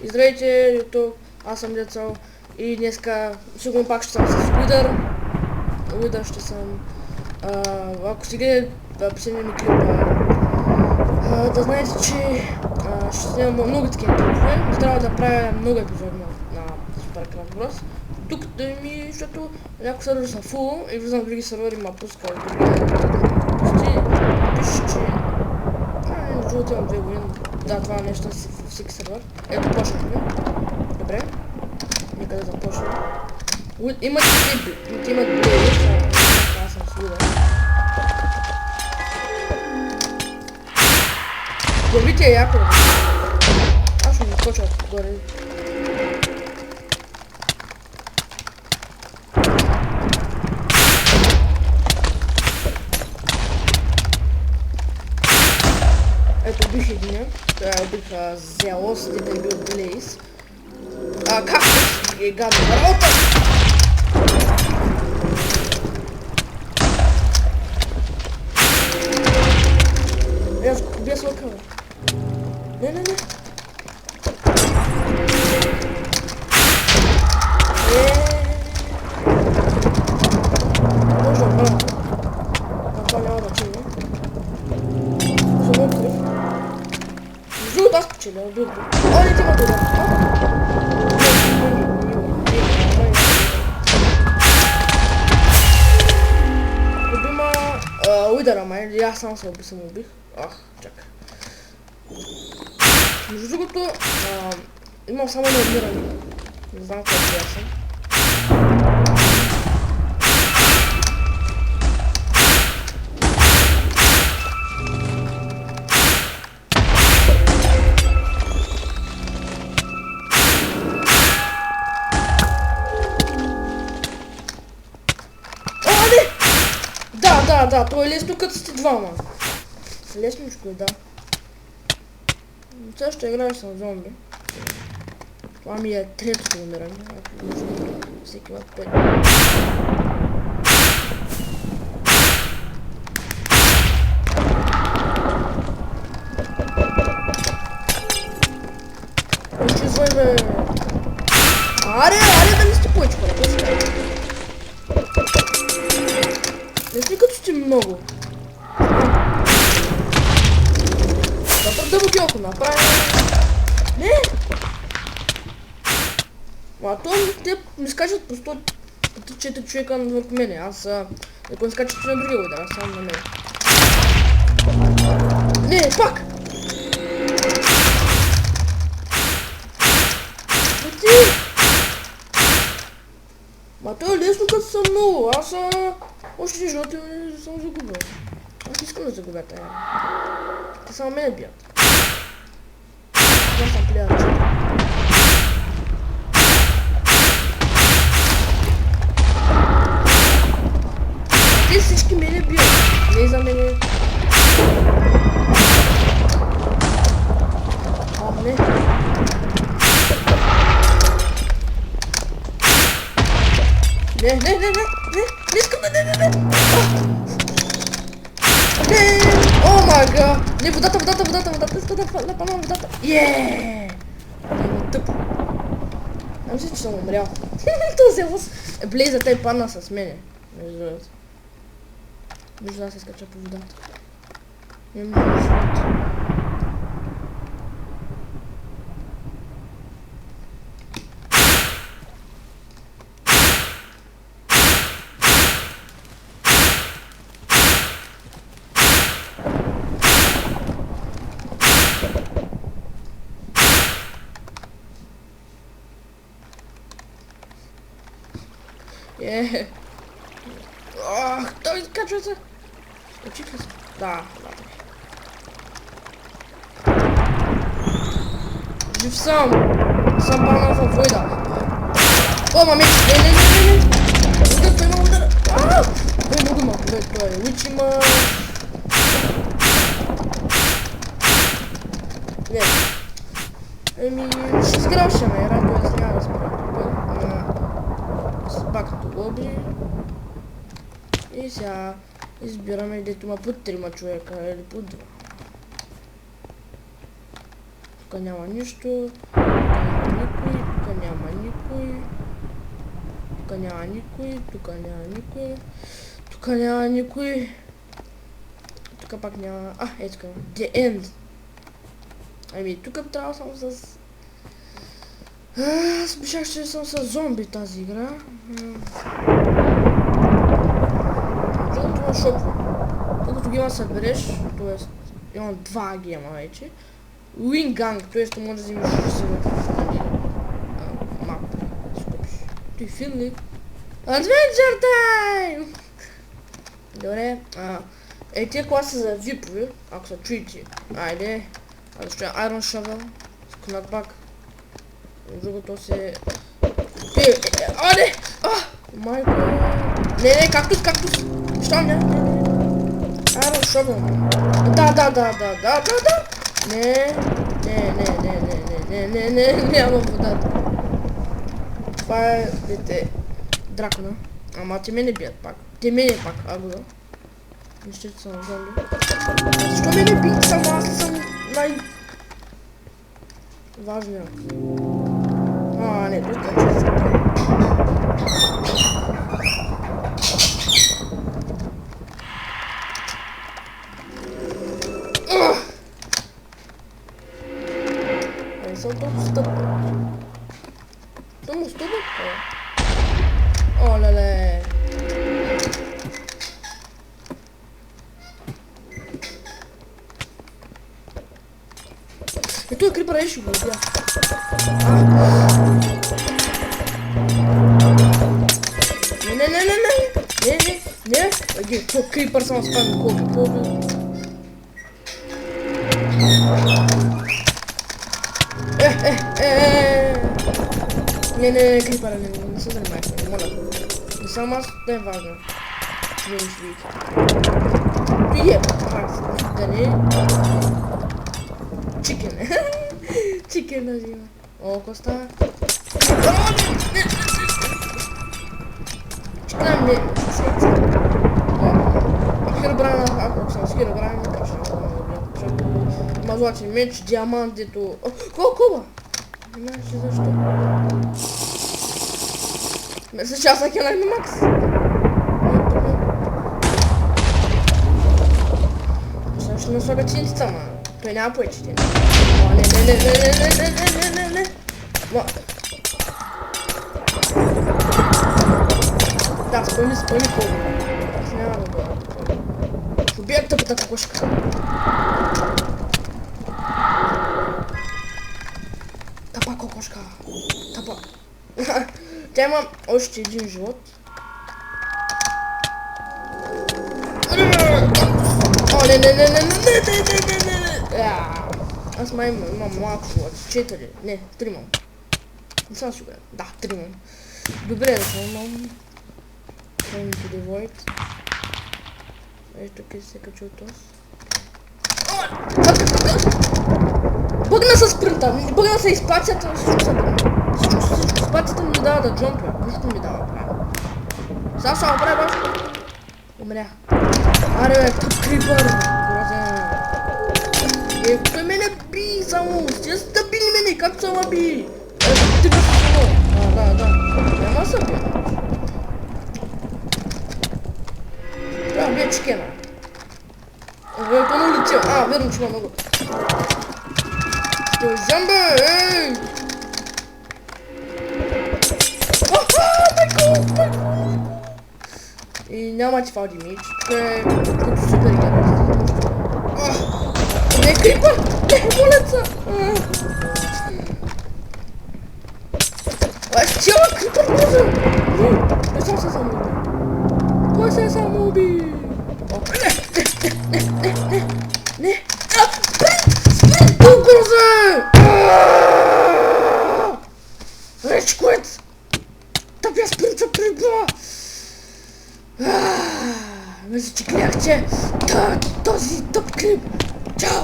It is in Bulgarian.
И здравейте, YouTube, аз съм Децал и днеска сигурно пак ще съм с Уидър. Уидър ще съм... ако си гледа последния ми клип, да знаете, че ще снимам много такива клипове. Трябва да правя много епизоди на Super Craft Bros. Тук да ми, защото някои сервери са фул и влизам в други сервери, ма пуска от други пусти. Пише, че... между другото имам 2 години. Да, това нещо си във всеки сервер. Ето, почнахме. Добре. Нека да започнем. Имат бледи, аз съм с Уидър. Главите е яко. Аз ще ми скоча отгоре. Ето бих единия. Това бих Зелос, дете е бил Блейз. Кактус е гадна работа! Аз побия с лъка, бе. Не. Може да това няма да чуя. Съм открив. Жълт аз печеля, добре. Не ти ма да. Любима Уидъра, май, аз само се убих. Чакай. Между другото, имам само на умиране. Не знам какво аз съм. Да, то е лесно като сте двама. Лесничко е, да. Сега ще играеш с зомби. Това ми е третото умиране. Всеки път 5. Изчезвай, бе! Аре, да не сте повече хора, какво ще кажа? Не сте като сте много. Да бутилко направим. Не! То те ми скачат по 104 човека върху мене. Аз ако не скачат на другия удар, аз само на мен. Не, пак! То е лесно като съм много. Аз още живота съм загубил. Аз не искам да загубя тая. Те само мене бият. Аз съм плеяч. Те всички мене бият. Не за мене. Не. Не искам да не. Не! О май гад! Не, водата! Иска да напълнам водата. Еее! Има тъпо. Не мисля, че съм умрял. Този лъс. Блейза те падна с мене. Между да се скача по водата. Имам живот. Той изкачва се! Скачи ли се? Да, ладно. Жив съм! Съм паднал във войда. О, маме! Не! Той има удара! Много има, той е луч има... Не. Ще сграшаме, радо е сега да спрем. Пак като лоби. И сега избираме дето има по 3 човека или по 2. Тук няма нищо. Тука няма никой. Тука няма никой. Тука няма никой. Тук пак няма... ето тук. The End. Ами, тук трябва само с... Аз бишах, че съм с зомби тази игра. Това е шоково. Колкото гема събереш, т.е. имам 2 гема вече. Wing Gang, т.е. може да вземеш си в мапа. Скопиш. Той филм ли? Adventure Time! Добре. Тия класи за випове, ако са чуете. Айде. Защо е Iron Shovel. Knockback. Другото се... не! Майко... Не, кактус! Що не? Iron Shovel. Да. Не, няма водата. Това е, дете, дракона. Ама те мене бият пак. Те мене пак, да. Нещето съм зомби. Защо мене бият само? Аз съм важният. Не, тук е често. Są tam stopy. To mu stopy? O lele. I tu creeper jeszcze był, ja. Nie. Tu creeper sam spam głowy. Не, крипера не се занимайте, моля. Не само аз, да е важно. Не ми свидите. Пие, да не. Чикен. Чикен да взима. О, коста. Чикена не. Херобрана, ако съм с херобрана, не кажа. Има златен меч, диамант, дето... Колко? Не знаеш защо. Сейчас я килах на макс. Сейчас не сога чиница, ма. Той няма поечите. Не. Да, спомни колко. Аз няма да бъда. Убият тъпата кокошка. Тъпа кокошка. Тъпа. Тя има още един живот. Не. Аз май имам малко живот. 4. Не, 3 имам. Не съм сигурен. Да, 3 имам. Добре, да съм имам. Going to the void. Ето тук се качил този. Бъгна с спринта, бъгна се изпацията, всичко се бъгна. Всичко изпацията ми дава да джомпя, нищо ми дава правилно. Сега ще направя башко. Умря. Аре бе, тъп крипър. Той мене би само, стига сте били мене, как са ма би? Ти би си само. Да. Няма са би. Трябва бия чикена. Вероятно на улици. Верно, че има много. Той зомби, ей! Майко! И няма ти фалди меч. Тук е като супер игра. Не, крипър! Не, болеца! Чела, крипър, боже! Не, сам се самоуби. Кой се самоуби? Не! Спринт! Бързе! Реч, което! Тъпя спринта приба! Мисля, че гледахте този тъп клип. Чао!